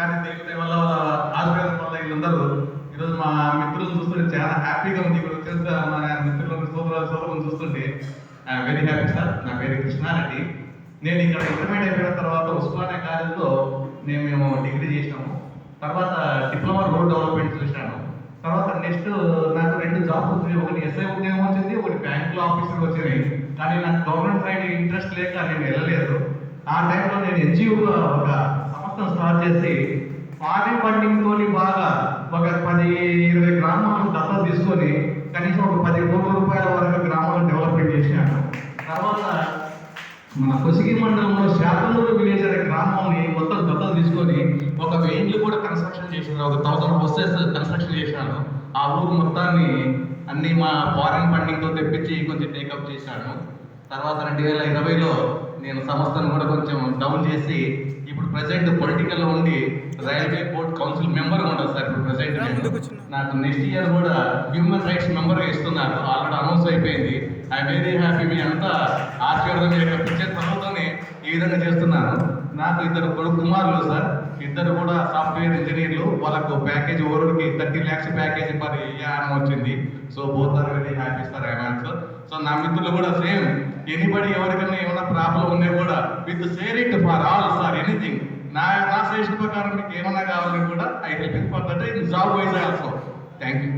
కానీ దేవుని వల్ల ఆశీర్వాదం వల్ల వీళ్ళందరూ ఈరోజు మా మిత్రులను చూస్తుంటే చాలా హ్యాపీగా ఉంది. ఇక్కడ వచ్చేసి మా మిత్రులను సోదరులను చూస్తుంటే ఐఎమ్ వెరీ హ్యాపీ సార్. నా పేరు కృష్ణారెడ్డి. నేను ఇక్కడ ఇంటర్మీడియట్ అయిపోయిన తర్వాత ఉస్మానియా కాలేజ్లో మేము డిగ్రీ చేసినాము. తర్వాత డిప్లొమా రోడ్ డెవలప్మెంట్ చూశాను. తర్వాత నెక్స్ట్ నాకు 2 జాబ్స్ వచ్చినాయి. ఒకటి ఎస్ఐ ఉద్యోగం వచ్చింది, ఒకటి బ్యాంకులో ఆఫీసర్ వచ్చినాయి. కానీ నాకు గవర్నమెంట్ సైడ్ ఇంట్రెస్ట్ లేక నేను వెళ్ళలేదు. ఆ టైంలో నేను ఎన్జిఓగా ఒక సంస్థను స్టార్ట్ చేసి ఫారిన్ ఫండింగ్ తోని బాగా ఒక 10-20 గ్రామాలను దత్తత తీసుకొని కనీసం ఒక 10 కోట్ల రూపాయల వరకు గ్రామాలను డెవలప్మెంట్ చేసినాను. తర్వాత మన కొసిగి మండలంలో శాతనూరు విలేజ్ అనే గ్రామాన్ని మొత్తం దత్తత తీసుకొని ఒక 1000 ఇండ్లు కూడా కన్స్ట్రక్షన్ చేసినాను. ఒక 1000 హౌసెస్ కన్స్ట్రక్షన్ చేశాను. ఆ ఊరు మొత్తాన్ని అన్ని మా ఫారిన్ ఫండింగ్తో తెప్పించి కొంచెం టేకప్ చేశాను. తర్వాత 2020లో నేను సంస్థను కూడా కొంచెం డౌన్ చేసి ఇప్పుడు ప్రెసెంట్ పొలిటికల్లో ఉండి రైల్వే బోర్డ్ కౌన్సిల్ మెంబర్గా ఉంటుంది సార్. ఇప్పుడు ప్రెసెంట్ నాకు నెక్స్ట్ ఇయర్ కూడా హ్యూమన్ రైట్స్ మెంబర్గా ఇస్తున్నారు. ఆల్రెడీ అనౌన్స్ అయిపోయింది. I very happy. మీ అంతా ఆశీర్వాదం ఇచ్చే తర్వాతనే ఈ విధంగా చేస్తున్నాను. నాకు 2 కుమారులు సార్. 2 కూడా సాఫ్ట్వేర్ ఇంజనీర్లు. వాళ్ళకు ప్యాకేజ్ ఓవర్కి 30 lakhs ప్యాకేజ్ పర్ ఇయర్ వచ్చింది. So both are very happy sir. I also. So నా మిత్రులు కూడా సేమ్. ఎనీబడి ఎవరికైనా ఏమైనా ప్రాబ్లం ఉన్నా కూడా with share it for all sir. Anything నా సజెషన్ ప్రకారం మీకు ఏమైనా కావాలని కూడా I help for that in job wise also. Thank you.